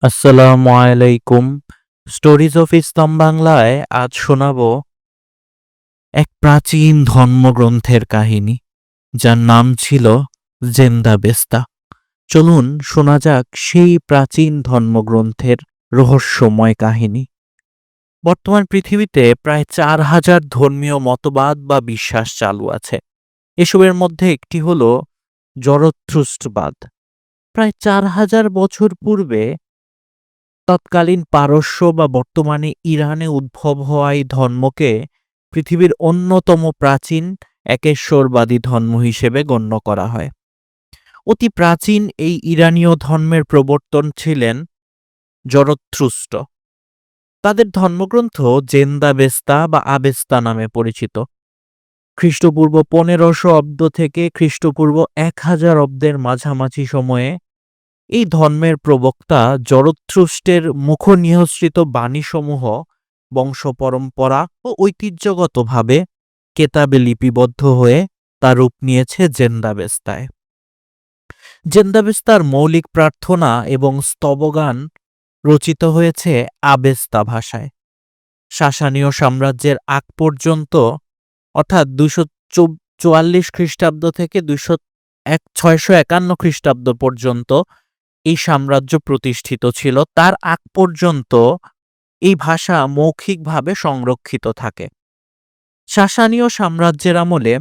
আসসালামু আলাইকুম। Stories of Islam বাংলায় আজ শোনাব এক প্রাচীন ধর্মগ্রন্থের কাহিনী, যার নাম ছিল জেন্দাবেস্তা। চলুন শোনা যাক সেই প্রাচীন ধর্মগ্রন্থের রহস্যময় কাহিনী। বর্তমান পৃথিবীতে প্রায় ৪,০০০ ধর্মীয় মতবাদ বা বিশ্বাস চালু আছে। এসবের মধ্যে একটি হল জরথ্রুস্টবাদ। প্রায় ৪,০০০ বছর পূর্বে তৎকালীন পারস্য বা বর্তমানে ইরানে উদ্ভব হওয়া এই ধর্মকে পৃথিবীর অন্যতম প্রাচীন একেশ্বরবাদী ধর্ম হিসেবে গণ্য করা হয়। অতি প্রাচীন এই ইরানীয় ধর্মের প্রবর্তন ছিলেন জরথ্রুস্ট। তাদের ধর্মগ্রন্থ জেন্দাবেস্তা বা আবেস্তা নামে পরিচিত। খ্রিস্টপূর্ব ১৫০০ অব্দ থেকে খ্রিস্টপূর্ব ১,০০০ অব্দের মাঝামাঝি সময়ে এই ধর্মের প্রবক্তা জরথ্রুস্টের মুখনিঃসৃত বাণীসমূহ বংশ পরম্পরা ও ঐতিহ্যগতভাবে কেতাবে লিপিবদ্ধ হয়ে তা রূপ নিয়েছে জেন্দাবেস্তায়। জেন্দাবেস্তার মৌলিক প্রার্থনা এবং স্তবগান রচিত হয়েছে আবেস্তা ভাষায়। সাসানীয় সাম্রাজ্যের আগ পর্যন্ত, অর্থাৎ ২৪৪ খ্রিস্টাব্দ থেকে ৬৫১ খ্রিস্টাব্দ পর্যন্ত এই সাম্রাজ্য প্রতিষ্ঠিত ছিল। তার আগ পর্যন্ত এই ভাষা মৌখিকভাবে সংরক্ষিত থাকে। সাসানীয় সাম্রাজ্যের আমলে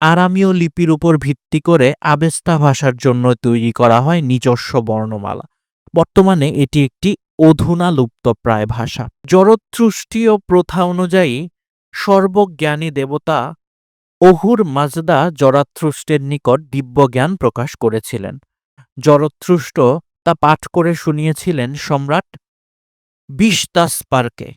আরামীয় লিপির উপর ভিত্তি করে আবেস্তা ভাষার জন্য তৈরি করা হয় নিজস্ব বর্ণমালা। বর্তমানে এটি একটি অধুনা লুপ্তপ্রায় ভাষা। জরথ্রুস্টীয় প্রথা অনুযায়ী সর্বজ্ঞানী দেবতা অহুর মাজদা জরথ্রুস্টের নিকট দিব্যজ্ঞান প্রকাশ করেছিলেন। জরথ্রুষ্ট তা পাঠ করে শুনিয়েছিলেন সম্রাট বিশতাসপারকে।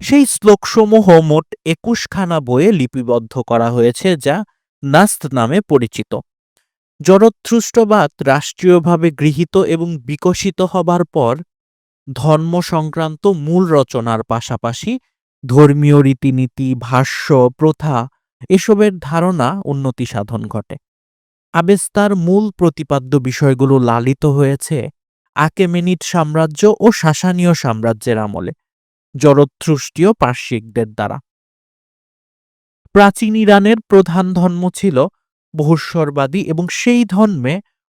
সেই শ্লোকসমূহ মোট ২১খানা বইয়ে লিপিবদ্ধ করা হয়েছে, যা নাস্ত নামে পরিচিত। জরথ্রুষ্টবাদ রাষ্ট্রীয়ভাবে গৃহীত এবং বিকশিত হবার পর ধর্ম সংক্রান্ত মূল রচনার পাশাপাশি ধর্মীয় রীতিনীতি, ভাষ্য, প্রথা এসবের ধারণা উন্নতি সাধন ঘটে। আবেস্তার মূল প্রতিপাদ্য বিষয়গুলো লালিত হয়েছে আকেমেনিড সাম্রাজ্য ও সাসানীয় সাম্রাজ্যের আমলে জরথ্রুষ্টীয় পার্শ্বিকদের দ্বারা। প্রাচীন ইরানের প্রধান ধর্ম ছিল বহুস্বরবাদী এবং সেই ধর্মে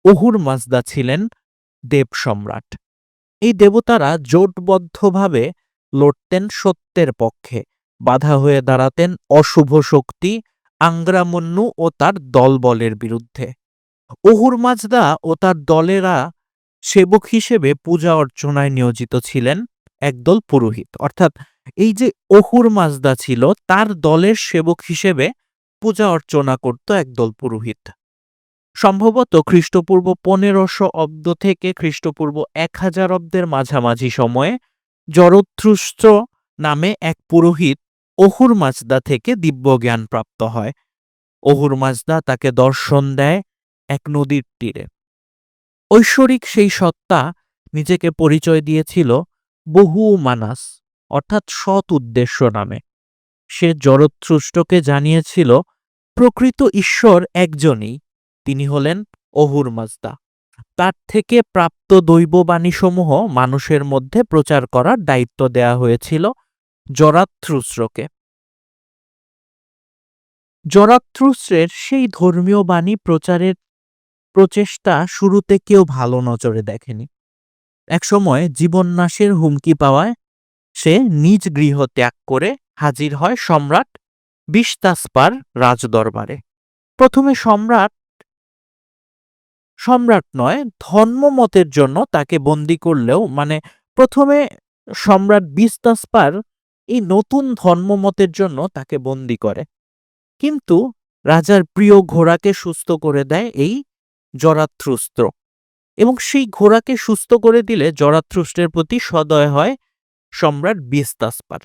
অহুর মাজদা ছিলেন দেব সম্রাট। এই দেবতারা জোটবদ্ধভাবে লড়তেন সত্যের পক্ষে, বাধা হয়ে দাঁড়াতেন অশুভ শক্তি আংগ্রামন্যু ও তার দলবলের বিরুদ্ধে। অহুর মাজদা ও তার দলেরা সেবক হিসেবে পূজা অর্চনায় নিয়োজিত ছিলেন একদল পুরোহিত। অর্থাৎ এই যে অহুর মাজদা ছিল, তার দলের সেবক হিসেবে পূজা অর্চনা করত একদল পুরোহিত। সম্ভবত খ্রিস্টপূর্ব ১৫০০ অব্দ থেকে খ্রিস্টপূর্ব ১,০০০ অব্দের মাঝামাঝি সময়ে জরথ্রুস্ট নামে এক পুরোহিত অহুর মাজদা থেকে দিব্যজ্ঞান প্রাপ্ত হয়। অহুর মাজদা তাকে দর্শন দেয় এক নদীর তীরে। ঐশ্বরিক সেই সত্তা নিজেকে পরিচয় দিয়েছিল বহু মানাস, অর্থাৎ সৎ উদ্দেশ্য নামে। সে জরথ্রুষ্টকে জানিয়েছিল প্রকৃত ঈশ্বর একজনই, তিনি হলেন অহুর মাজদা। তার থেকে প্রাপ্ত দৈববাণীসমূহ মানুষের মধ্যে প্রচার করার দায়িত্ব দেয়া হয়েছিল জরাথ্রুস্টকে। জরাথ্রুস্টের সেই ধর্মীয় বাণী প্রচারের প্রচেষ্টা শুরুতে কেউ ভালো নজরে দেখেনি। একসময় জীবননাশের হুমকি পাওয়ায় সে নিজ গৃহ ত্যাগ করে হাজির হয় সম্রাট বিশতাসপার রাজদরবারে। প্রথমে সম্রাট নয়, ধর্মমতের জন্য তাকে বন্দী করলেও, প্রথমে সম্রাট বিশতাসপার এই নতুন ধর্মমতের জন্য তাকে বন্দী করে, কিন্তু রাজার প্রিয় ঘোড়াকে সুস্থ করে দেয় এই জরাথ্রুস্ট, এবং সেই ঘোড়াকে সুস্থ করে দিলে জরাথ্রুস্টের প্রতি সদয় হয় সম্রাট বিশতাসপার।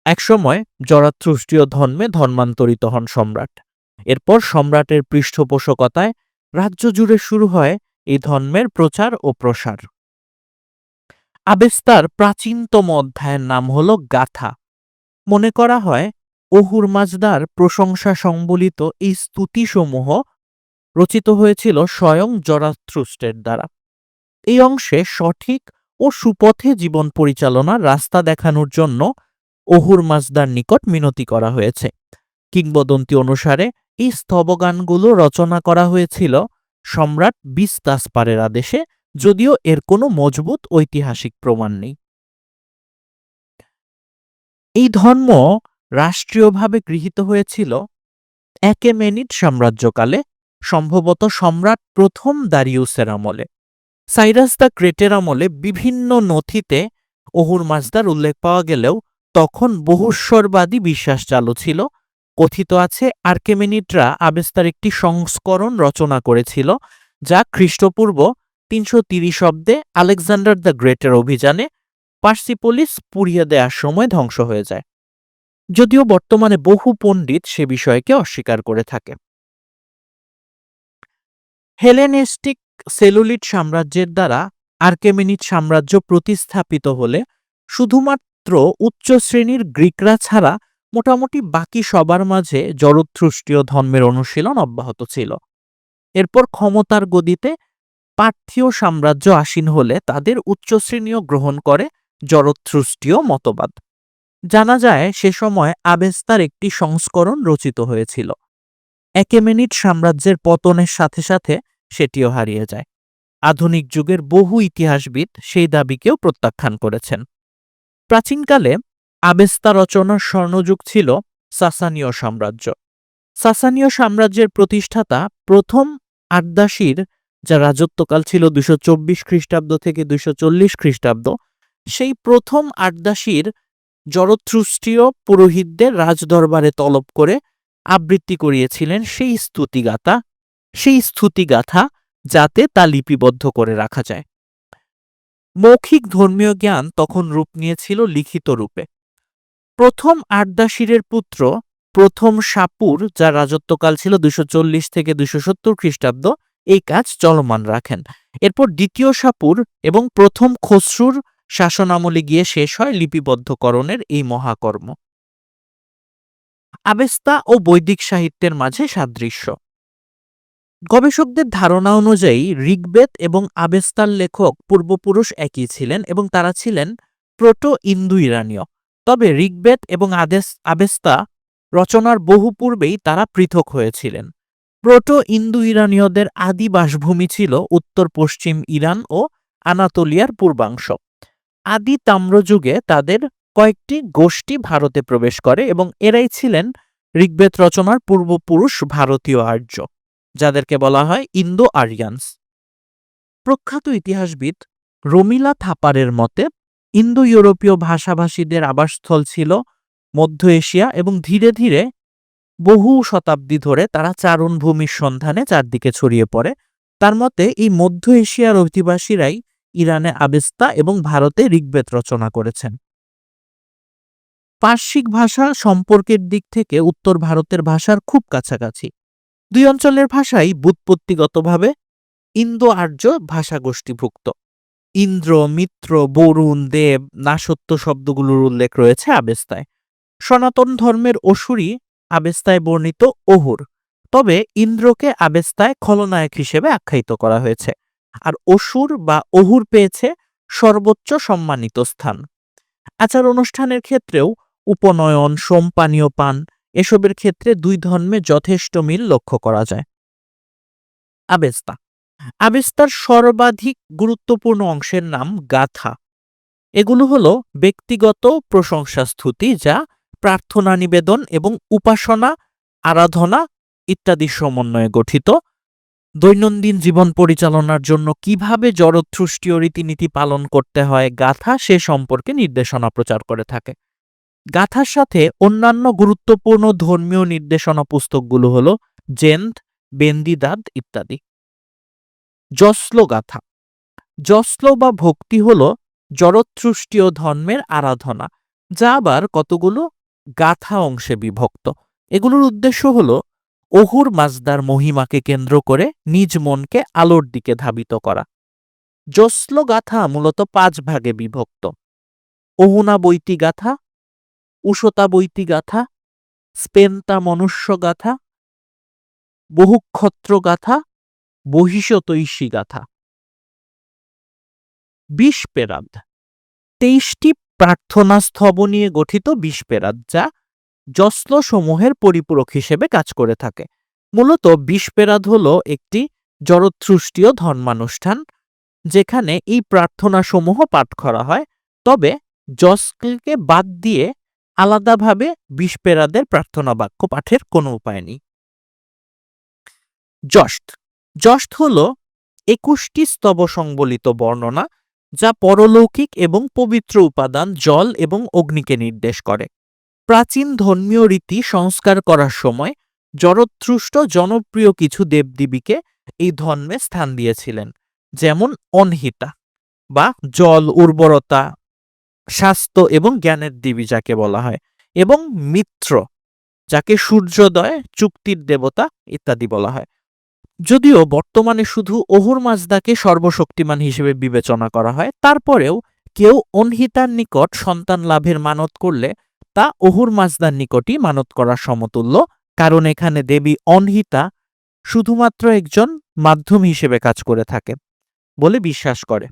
একসময় জরাথ্রুষ্টীয় ধর্মে ধর্মান্তরিত হন সম্রাট। এরপর সম্রাটের পৃষ্ঠপোষকতায় রাজ্য জুড়ে শুরু হয় এই ধর্মের প্রচার ও প্রসার। আবেস্তার প্রাচীনতম অধ্যায়ের নাম হল গাথা। মনে করা হয় অহুর মাজদার প্রশংসা সংবলিত এই স্তুতিসমূহ রচিত হয়েছিল স্বয়ং জরাথ্রুস্টের দ্বারা। এই অংশে সঠিক ও সুপথে জীবন পরিচালনার রাস্তা দেখানোর জন্য অহুর মাজদার নিকট মিনতি করা হয়েছে। কিংবদন্তি অনুসারে এই স্তবগানগুলো রচনা করা হয়েছিল সম্রাট বিস্তাসপারের আদেশে, যদিও এর কোনো মজবুত ঐতিহাসিক প্রমাণ নেই। এই ধর্ম রাষ্ট্রীয়ভাবে গৃহীত হয়েছিল একেমেনিড সাম্রাজ্যকালে, সম্ভবত সম্রাট প্রথম দারিউসের আমলে। সাইরাস দ্য গ্রেটের আমলে বিভিন্ন নথিতে অহুর মাজদার উল্লেখ পাওয়া গেলেও তখন বহুস্বরবাদী বিশ্বাস চালু ছিল। কথিত আছে আর্কেমেনিডরা আবেস্তার একটি সংস্করণ রচনা করেছিল, যা খ্রিস্টপূর্ব ৩৩০ অব্দে আলেকজান্ডার দ্য গ্রেটের অভিযানে পার্সিপোলিস পুড়িয়ে দেওয়ার সময় ধ্বংস হয়ে যায়, যদিও বর্তমানে বহু পণ্ডিত সে বিষয়কে অস্বীকার করে থাকে। হেলেনিস্টিক সেলুলিড সাম্রাজ্যের দ্বারা আর্কেমেনিড সাম্রাজ্য প্রতিস্থাপিত হলে শুধুমাত্র উচ্চ শ্রেণীর গ্রিকরা ছাড়া মোটামুটি বাকি সবার মাঝে জরথ্রুষ্টীয় ধর্মের অনুশীলন অব্যাহত ছিল। এরপর ক্ষমতার গদিতে পার্থীয় সাম্রাজ্য আসীন হলে তাদের উচ্চশ্রেণীয় গ্রহণ করে জরথ্রুষ্টীয় মতবাদ। জানা যায় সে সময় আবেস্তার একটি সংস্করণ রচিত হয়েছিল। একেমেনিড সাম্রাজ্যের পতনের সাথে সাথে সেটিও হারিয়ে যায়। আধুনিক যুগের বহু ইতিহাসবিদ সেই দাবিকেও প্রত্যাখ্যান করেছেন। প্রাচীনকালে আবেস্তা রচনার স্বর্ণযুগ ছিল সাসানীয় সাম্রাজ্য। সাসানীয় সাম্রাজ্যের প্রতিষ্ঠাতা প্রথম আর্দাশির, যার রাজত্বকাল ছিল ২২৪ খ্রিস্টাব্দ থেকে ২৪০ খ্রিস্টাব্দ, সেই প্রথম আর্দাশির জরথ্রুষ্টীয় পুরোহিতদের রাজদরবারে তলব করে আবৃত্তি করিয়েছিলেন সেই স্তুতিগাথা, যাতে তা লিপিবদ্ধ করে রাখা যায়। মৌখিক ধর্মীয় জ্ঞান তখন রূপ নিয়েছিল লিখিত রূপে। প্রথম আর্দাশিরের পুত্র প্রথম সাপুর, যার রাজত্বকাল ছিল ২৪০ থেকে ২৭০ খ্রিস্টাব্দ, এই কাজ চলমান রাখেন। এরপর দ্বিতীয় সাপুর এবং প্রথম খসরুর শাসনামলে গিয়ে শেষ হয় লিপিবদ্ধকরণের এই মহাকর্ম। আবেস্তা ও বৈদিক সাহিত্যের মাঝে সাদৃশ্য। গবেষকদের ধারণা অনুযায়ী ঋগ্বেদ এবং আবেস্তার লেখক পূর্বপুরুষ একই ছিলেন এবং তারা ছিলেন প্রোটো ইন্দো ইরানীয়। তবে ঋগ্বেদ এবং আবেস্তা রচনার বহু পূর্বেই তারা পৃথক হয়েছিলেন। প্রোটো ইন্দো ইরানীয়দের আদি বাসভূমি ছিল উত্তর পশ্চিম ইরান ও আনাতোলিয়ার পূর্বাংশ। আদি তাম্রযুগে তাদের কয়েকটি গোষ্ঠী ভারতে প্রবেশ করে এবং এরাই ছিলেন ঋগ্বেদ রচনার পূর্বপুরুষ ভারতীয় আর্য, যাদেরকে বলা হয় ইন্দো আরিয়ানস। প্রখ্যাত ইতিহাসবিদ রমিলা থাপারের মতে ইন্দো ইউরোপীয় ভাষাভাষীদের আবাসস্থল ছিল মধ্য এশিয়া এবং ধীরে ধীরে বহু শতাব্দী ধরে তারা চারণভূমির সন্ধানে চারদিকে ছড়িয়ে পড়ে। তার মতে এই মধ্য এশিয়ার অধিবাসীরাই ইরানে আবেস্তা এবং ভারতে ঋগ্বেদ রচনা করেছেন। পার্শ্বিক ভাষা সম্পর্কের দিক থেকে উত্তর ভারতের ভাষার খুব কাছাকাছি। দুই অঞ্চলের ভাষাই ব্যুৎপত্তিগতভাবে ইন্দো আর্য ভাষাগোষ্ঠীভুক্ত। ইন্দ্র, মিত্র, বরুণ, দেব, নাসত্য শব্দগুলোর উল্লেখ রয়েছে আবেস্তায়। সনাতন ধর্মের অসুরী আবেস্তায় বর্ণিত অহুর, তবে ইন্দ্রকে আবেস্তায় খলনায়ক হিসেবে আখ্যায়িত করা হয়েছে, আর অসুর বা অহুর পেয়েছে সর্বোচ্চ সম্মানিত স্থান। আচার অনুষ্ঠানের ক্ষেত্রেও উপনয়ন, সোমপানীয় পান এসবের ক্ষেত্রে দুই ধর্মে যথেষ্ট মিল লক্ষ্য করা যায়। আবেস্তা আবেস্তার সর্বাধিক গুরুত্বপূর্ণ অংশের নাম গাথা। এগুলো হলো ব্যক্তিগত প্রশংসা স্তুতি, যা প্রার্থনা নিবেদন এবং উপাসনা, আরাধনা ইত্যাদির সমন্বয়ে গঠিত। দৈনন্দিন জীবন পরিচালনার জন্য কিভাবে জরথ্রুষ্টীয় রীতিনীতি পালন করতে হয় গাথা সে সম্পর্কে নির্দেশনা প্রচার করে থাকে। গাথার সাথে অন্যান্য গুরুত্বপূর্ণ ধর্মীয় নির্দেশনা পুস্তকগুলো হল জেন্দ, বেন্দিদাদ ইত্যাদি। জসলো গাথা জসলো বা ভক্তি হল জরথ্রুষ্টীয় ধর্মের আরাধনা, যা আবার কতগুলো গাথা অংশে বিভক্ত। এগুলোর উদ্দেশ্য হল অহুর মাজদার মহিমাকে কেন্দ্র করে নিজ মনকে আলোর দিকে ধাবিত করা। জসলো গাথা মূলত 5 ভাগে বিভক্ত: অহুনা বৈতি গাথা, উষতা বৈতি গাথা, স্পেন্তা মনুষ্য গাথা, বহুক্ষত্র গাথা, বহিষতৈষী গাথা। বিষপেরাদ 23টি প্রার্থনা স্তব নিয়ে গঠিত বিষপেরাদ, যা জশ্ন সমূহের পরিপূরক হিসেবে কাজ করে থাকে। মূলত বিষপেরাদ হল একটি জরথ্রুষ্টীয় ধর্মানুষ্ঠান যেখানে এই প্রার্থনা সমূহ পাঠ করা হয়, তবে জশকে বাদ দিয়ে আলাদাভাবে বিষপেরাদের প্রার্থনা বাক্য পাঠের কোনো উপায় নেই। জষ্ট জষ্ট হল 21টি স্তব সংবলিত বর্ণনা, যা পরলৌকিক এবং পবিত্র উপাদান জল এবং অগ্নিকে নির্দেশ করে। প্রাচীন ধর্মীয় রীতি সংস্কার করার সময় জরথ্রুষ্ট জনপ্রিয় কিছু দেবদেবীকে এই ধর্মে স্থান দিয়েছিলেন, যেমন অনহিতা বা জল, উর্বরতা, স্বাস্থ্য এবং জ্ঞানের দেবী যাকে বলা হয়, এবং মিত্র যাকে সূর্যোদয়, চুক্তির দেবতা ইত্যাদি বলা হয়। যদিও বর্তমানে শুধু অহুর মাজদাকে সর্বশক্তিমান হিসেবে বিবেচনা করা হয়, তারপরেও কেউ অনহিতার নিকট সন্তান লাভের মানত করলে তা অহুর মাজদার নিকটই মানত করার সমতুল্য, কারণ এখানে দেবী অনহিতা শুধুমাত্র একজন মাধ্যম হিসেবে কাজ করে থাকে বলে বিশ্বাস করে।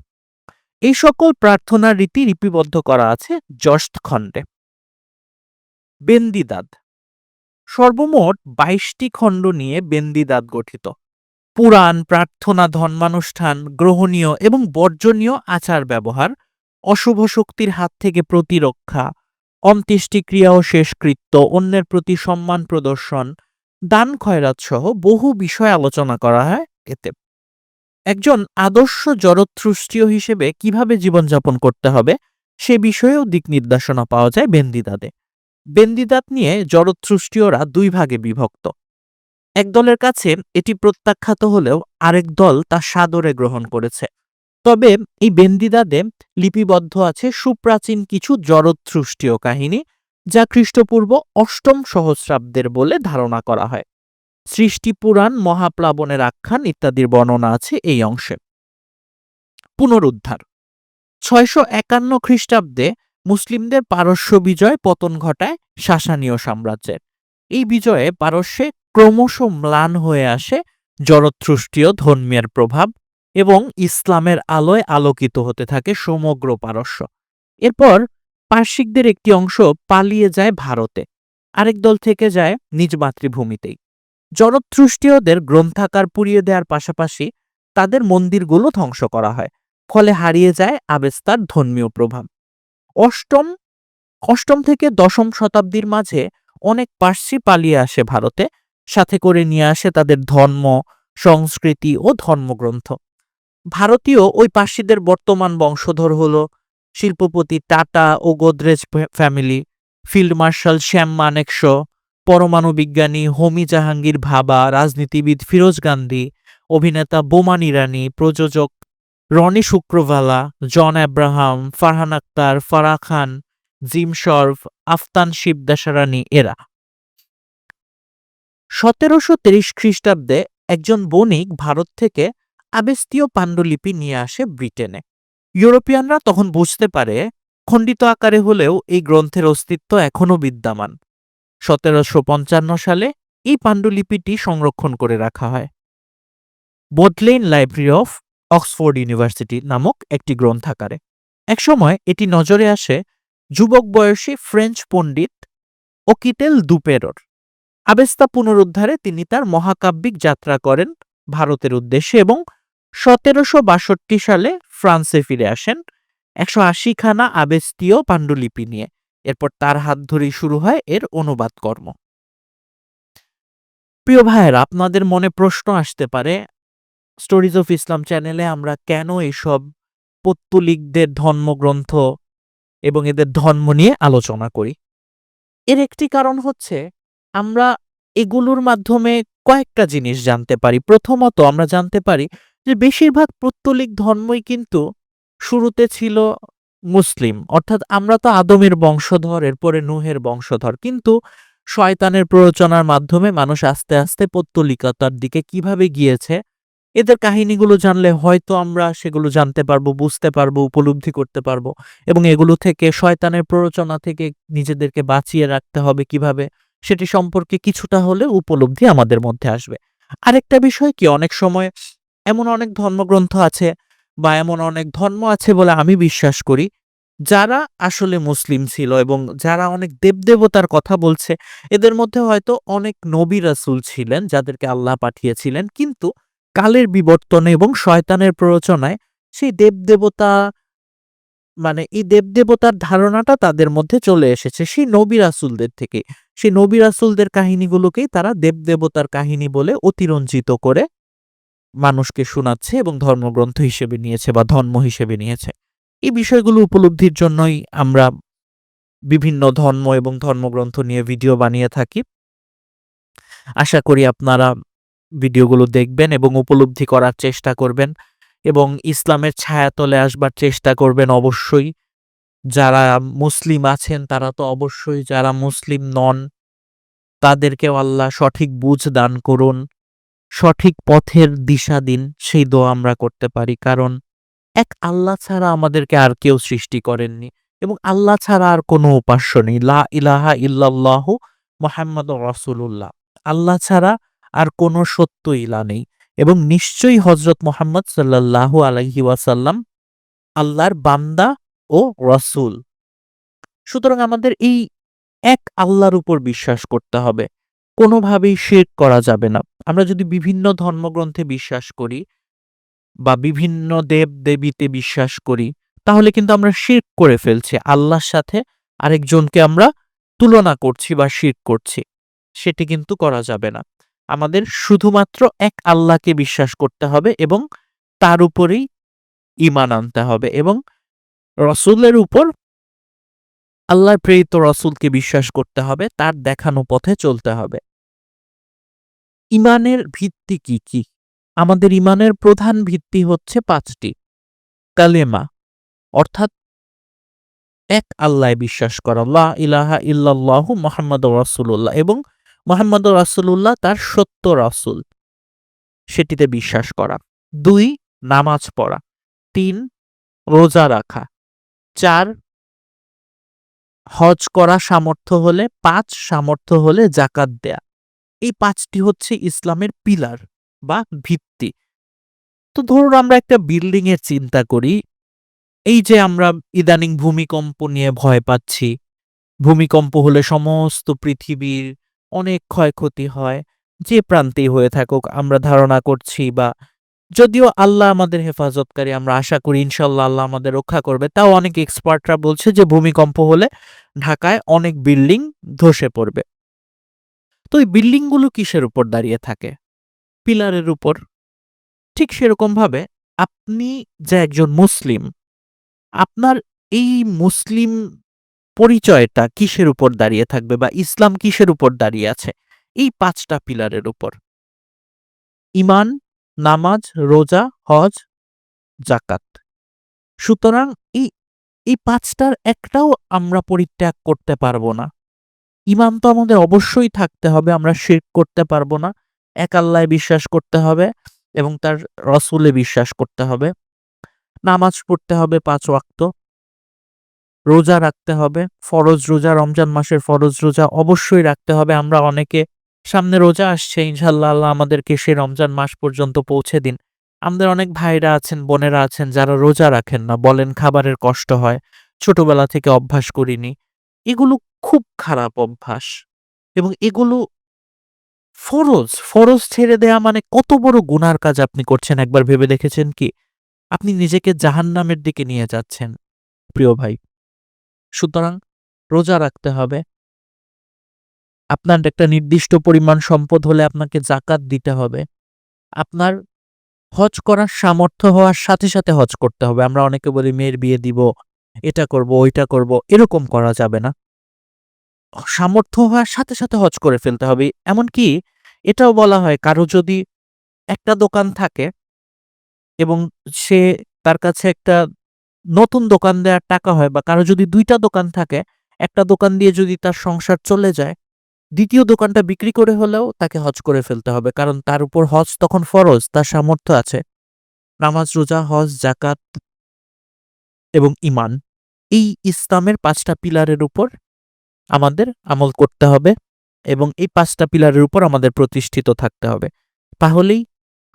এই সকল প্রার্থনার রীতি লিপিবদ্ধ করা আছে জষ্ট খণ্ডে। বেন্দিদাদ সর্বমোট 22টি খণ্ড নিয়ে বেন্দিদাদ গঠিত। পুরাণ, প্রার্থনা, ধর্মানুষ্ঠান, গ্রহণীয় এবং বর্জনীয় আচার ব্যবহার, অশুভ শক্তির হাত থেকে প্রতিরক্ষা, অন্ত্যেষ্টিক্রিয়া ও শেষকৃত্য, অন্যের প্রতি সম্মান প্রদর্শন, দান খয়রাত সহ বহু বিষয় আলোচনা করা হয় এতে। একজন আদর্শ জরথ্রুষ্টীয় হিসেবে কিভাবে জীবনযাপন করতে হবে সে বিষয়েও দিক নির্দেশনা পাওয়া যায় বেন্দিদাদে। বেন্দিদাদ নিয়ে জরথ্রুষ্টীয়রা দুই ভাগে বিভক্ত। এক দলের কাছে এটি প্রত্যাখ্যাত হলেও আরেক দল তা সাদরে গ্রহণ করেছে। তবে এই বেন্দিদাদে লিপিবদ্ধ আছে সুপ্রাচীন কিছু জরথ্রুষ্টীয় কাহিনী, যা খ্রিস্টপূর্ব 8ম সহস্রাব্দের বলে ধারণা করা হয়। সৃষ্টি পুরাণ, মহাপ্লাবনের আখ্যান ইত্যাদির বর্ণনা আছে এই অংশে। পুনরুদ্ধার 651 খ্রিস্টাব্দে মুসলিমদের পারস্য বিজয় পতন ঘটায় সাসানীয় সাম্রাজ্যের। এই বিজয়ে পারস্যে ক্রমশ ম্লান হয়ে আসে জরথ্রুষ্টীয় ধর্মের প্রভাব এবং ইসলামের আলোয় আলোকিত হতে থাকে সমগ্র পারস্য। এরপর পার্শ্বিকদের একটি অংশ পালিয়ে যায় ভারতে, আরেক দল থেকে যায় নিজ মাতৃভূমিতেই। জরথ্রুষ্টীয়দের গ্রন্থাগার পুড়িয়ে দেওয়ার পাশাপাশি তাদের মন্দিরগুলো ধ্বংস করা হয়, ফলে হারিয়ে যায় আবেস্তার ধর্মীয় প্রভাব। অষ্টম থেকে 10ম শতাব্দীর মাঝে অনেক পার্সি পালিয়ে আসে ভারতে, সাথে করে নিয়ে আসে তাদের ধর্ম, সংস্কৃতি ও ধর্মগ্রন্থ। ভারতীয় ওই পার্সিদের বর্তমান বংশধর হল শিল্পপতি টাটা ও গোদরেজ ফ্যামিলি, ফিল্ড মার্শাল শ্যাম মানেকশ, পরমাণু বিজ্ঞানী হোমি জাহাঙ্গীর ভাবা, রাজনীতিবিদ ফিরোজ গান্ধী, অভিনেতা বোমান ইরানি, প্রযোজক রনি শুক্রভালা, জন আব্রাহাম, ফারহান আক্তার, ফারাহ খান, জিম শরফ, আফতান শিবদাসারানী এরা। 1723 খ্রিস্টাব্দে একজন বণিক ভারত থেকে আবেস্তীয় পাণ্ডুলিপি নিয়ে আসে ব্রিটেনে। ইউরোপিয়ানরা তখন বুঝতে পারে খণ্ডিত আকারে হলেও এই গ্রন্থের অস্তিত্ব এখনও বিদ্যমান। 1755 সালে এই পাণ্ডুলিপিটি সংরক্ষণ করে রাখা হয় বোডলেইন লাইব্রেরি অফ অক্সফোর্ড ইউনিভার্সিটি নামক একটি গ্রন্থাগারে। একসময় এটি নজরে আসে যুবক বয়সী ফ্রেঞ্চ পণ্ডিত ওকিটেল দুপেরোর। আবেস্তা পুনরুদ্ধারে তিনি তার মহাকাব্যিক যাত্রা করেন ভারতের উদ্দেশ্যে এবং 1762 সালে ফ্রান্সে ফিরে আসেন 180খানা আবেস্তীয় পাণ্ডুলিপি নিয়ে। এরপর তার হাত ধরেই শুরু হয় এর অনুবাদ কর্ম। প্রিয় ভাইয়েরা, আপনাদের মনে প্রশ্ন আসতে পারে, স্টোরিজ অফ ইসলাম চ্যানেলে আমরা কেন এইসব পৌত্তলিকদের ধর্মগ্রন্থ এবং এদের ধর্ম নিয়ে আলোচনা করি? এর একটি কারণ হচ্ছে আমরা এগুলোর মাধ্যমে কয়েকটা জিনিস জানতে পারি। প্রথমত আমরা জানতে পারি যে বেশিরভাগ পৌত্তলিক ধর্মই কিন্তু শুরুতে ছিল মুসলিম, অর্থাৎ আমরা তো আদমের বংশধর, এরপরে নূহের বংশধর, কিন্তু শয়তানের প্ররোচনার মাধ্যমে মানুষ আস্তে আস্তে পৌত্তলিকতার দিকে কিভাবে গিয়েছে এদের কাহিনীগুলো জানলে হয়তো আমরা সেগুলো জানতে পারবো, বুঝতে পারবো, উপলব্ধি করতে পারবো এবং এগুলো থেকে, শয়তানের প্ররোচনা থেকে নিজেদেরকে বাঁচিয়ে রাখতে হবে কিভাবে সেটি সম্পর্কে কিছুটা হলেও উপলব্ধি আমাদের মধ্যে আসবে। আরেকটা বিষয় কি, অনেক সময় এমন অনেক ধর্মগ্রন্থ আছে বা এমন অনেক ধর্ম আছে বলে আমি বিশ্বাস করি, যারা আসলে মুসলিম ছিল এবং যারা অনেক দেবদেবতার কথা বলছে, এদের মধ্যে হয়তো অনেক নবী রাসূল ছিলেন যাদেরকে আল্লাহ পাঠিয়েছিলেন। কিন্তু কালের বিবর্তনে এবং শয়তানের প্ররোচনায় সেই দেবদেবতা মানে এই দেবদেবতার ধারণাটা তাদের মধ্যে চলে এসেছে সেই নবী রাসূলদের থেকে। সেই নবী রাসূলদের কাহিনীগুলোকেই তারা দেবদেবতার কাহিনী বলে অতিরঞ্জিত করে মানুষকে শোনাচ্ছে এবং ধর্মগ্রন্থ হিসেবে নিয়েছে বা ধর্ম হিসেবে নিয়েছে। এই বিষয়গুলো উপলব্ধির জন্যই আমরা বিভিন্ন ধর্ম এবং ধর্মগ্রন্থ নিয়ে ভিডিও বানিয়ে থাকি। আশা করি আপনারা ভিডিওগুলো দেখবেন এবং উপলব্ধি করার চেষ্টা করবেন এবং ইসলামের ছায়াতলে আসবার চেষ্টা করবেন অবশ্যই। যারা মুসলিম আছেন তারা তো অবশ্যই, যারা মুসলিম নন তাদেরকেও আল্লাহ সঠিক বুঝ দান করুন, সঠিক পথের দিশা দিন, সেই দোয়া আমরা করতে পারি। কারণ এক আল্লাহ ছাড়া আমাদেরকে আর কেউ সৃষ্টি করেননি এবং আল্লাহ ছাড়া আর কোনো উপাস্য নেই। লা ইলাহা ইল্লাল্লাহু মুহাম্মাদুর রাসূলুল্লাহ। আল্লাহ ছাড়া আর কোনো সত্য ইলা নেই এবং নিশ্চয়ই হযরত মুহাম্মদ সাল্লাল্লাহু আলাইহি ওয়াসাল্লাম আল্লাহর বান্দা ও রাসূল। সুতরাং আমাদের এই এক আল্লাহর উপর বিশ্বাস করতে হবে। কোনোভাবেই শিরক করা যাবে না। আমরা যদি বিভিন্ন ধর্মগ্রন্থে বিশ্বাস করি বা বিভিন্ন দেব-দেবীতে বিশ্বাস করি, তাহলে কিন্তু আমরা শিরক করে ফেলছি। আল্লাহর সাথে আরেকজনকে আমরা তুলনা করছি বা শিরক করছি। সেটি কিন্তু করা যাবে না। আমাদের শুধুমাত্র এক আল্লাহকে বিশ্বাস করতে হবে এবং তার উপরেই ঈমান আনতে হবে এবং রাসূলের উপর, আল্লাহর প্রেরিত রাসূলকে বিশ্বাস করতে হবে, তার দেখানো পথে চলতে হবে। ঈমানের ভিত্তি কি, কি? আমাদের ঈমানের প্রধান ভিত্তি হচ্ছে ৫ টি। কালেমা অর্থাৎ এক আল্লাহয় বিশ্বাস করা, লা ইলাহা ইল্লাল্লাহু মুহাম্মাদুর রাসূলুল্লাহ এবং মুহাম্মাদুর রাসূলুল্লাহ তার সত্য রাসূল, সেটিতে বিশ্বাস করা। ২ নামাজ পড়া, ৩ রোজা রাখা, ৪ হজ করা সামর্থ্য হলে, ৫ সামর্থ্য হলে যাকাত দেয়া। এই ৫ টি হচ্ছে ইসলামের পিলার বা ভিত্তি। তো ধরুন আমরা একটা বিল্ডিং এর চিন্তা করি। এই যে আমরা ইদানিং ভূমিকম্প নিয়ে ভয় পাচ্ছি। ভূমিকম্প হলে সমস্ত পৃথিবীর অনেক ক্ষয়ক্ষতি হয়। যে প্রান্তেই হয়ে থাকুক আমরা ধারণা করছি, বা যদিও আল্লাহ আমাদের হেফাজতকারী, আমরা আশা করি ইনশাআল্লাহ আল্লাহ আমাদের রক্ষা করবে। তাও অনেক এক্সপার্টরা বলছে যে ভূমিকম্প হলে ঢাকায় অনেক বিল্ডিং ধসে পড়বে। তো এই বিল্ডিংগুলো কিসের উপর দাঁড়িয়ে থাকে? পিলারের উপর। ঠিক সেরকমভাবে আপনি যে একজন মুসলিম, আপনার এই মুসলিম পরিচয়টা কিসের উপর দাঁড়িয়ে থাকবে বা ইসলাম কিসের উপর দাঁড়িয়ে আছে? এই ৫ টা পিলারের উপর। ঈমান, নামাজ, রোজা, হজ, যাকাত। সুতরাং এই এই ৫ টার একটাও আমরা পরিত্যাগ করতে পারব না। ঈমান তো আমাদের অবশ্যই থাকতে হবে, আমরা শিরক করতে পারব না। এক আল্লাহয় বিশ্বাস করতে হবে এবং তার রসুলে বিশ্বাস করতে হবে। নামাজ পড়তে হবে ৫ ওয়াক্ত। রোজা রাখতে হবে। ফরজ রোজা, রমজান মাসের ফরজ রোজা অবশ্যই রাখতে হবে। আমরা অনেকে সামনে রোজা আসছে, ইনশাআল্লাহ আল্লাহ আমাদেরকে সেই রমজান মাস পর্যন্ত পৌঁছে দিন। আমাদের অনেক ভাইরা আছেন, বোনেরা আছেন যারা রোজা রাখেন না। বলেন খাবারের কষ্ট হয়, ছোটবেলা থেকে অভ্যাস করিনি। এগুলো খুব খারাপ অভ্যাস এবং এগুলো ফরজ। ফরজ ছেড়ে দেয়া মানে কত বড় গুনার কাজ আপনি করছেন একবার ভেবে দেখেছেন কি? আপনি নিজেকে জাহান্নামের দিকে নিয়ে যাচ্ছেন, প্রিয় ভাই। সুতরাং রোজা রাখতে হবে। আপনার একটা নির্দিষ্ট পরিমাণ সম্পদ হলে আপনাকে যাকাত দিতে হবে। আপনার হজ করার সামর্থ্য হওয়ার সাথে, সাথে হজ করতে হবে। আমরা অনেকে বলি মেয়ের বিয়ে দিব, এটা করব, ওইটা করব। এরকম করা যাবে না। সামর্থ্য হওয়ার সাথে, সাথে হজ করে ফেলতে হবে। এমনকি এটাও বলা হয় কারো যদি একটা দোকান থাকে এবং সে তার কাছে একটা নতুন দোকান দেওয়ার টাকা হয়, বা কারো যদি ২ টা দোকান থাকে, একটা দোকান দিয়ে যদি তার সংসার চলে যায়, ২য় দোকানটা বিক্রি করে হলেও তাকে হজ করে ফেলতে হবে। কারণ তার উপর হজ তখন ফরজ, তার সামর্থ্য আছে। নামাজ, রোজা, হজ, যাকাত এবং ঈমান। এই ইসলামের ৫ টা পিলারের উপর আমাদের আমল করতে হবে এবং এই ৫ টা পিলারের উপর আমাদের প্রতিষ্ঠিত থাকতে হবে। তাহলেই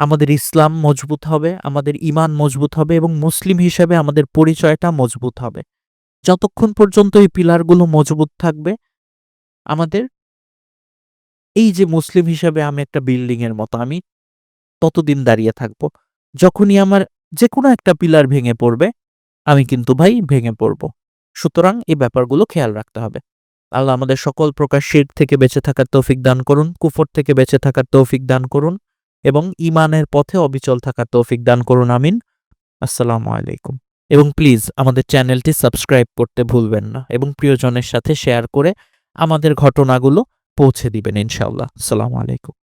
আমাদের ইসলাম মজবুত হবে, আমাদের ঈমান মজবুত হবে এবং মুসলিম হিসেবে আমাদের পরিচয়টা মজবুত হবে। যতক্ষণ পর্যন্ত এই পিলারগুলো মজবুত থাকবে, আমাদের এই যে মুসলিম হিসেবে আমি একটা বিল্ডিং এর মতো, আমি ততদিন দাঁড়িয়ে থাকবো। যখনই আমার যেকোনো একটা পিলার ভেঙে পড়বে, আমি কিন্তু ভাই ভেঙে পড়ব। সুতরাং এই ব্যাপারগুলো খেয়াল রাখতে হবে। আল্লাহ আমাদের সকল প্রকার শিরক থেকে বেঁচে থাকার তৌফিক দান করুন, কুফর থেকে বেঁচে থাকার তৌফিক দান করুন এবং ঈমানের পথে অবিচল থাকার তৌফিক দান করুন। আমিন। আসসালামু আলাইকুম। এবং প্লিজ আমাদের চ্যানেলটি সাবস্ক্রাইব করতে ভুলবেন না এবং প্রিয়জনের সাথে শেয়ার করে আমাদের ঘটনাগুলো পৌঁছে দিবেন ইনশাআল্লাহ। আসসালামু আলাইকুম।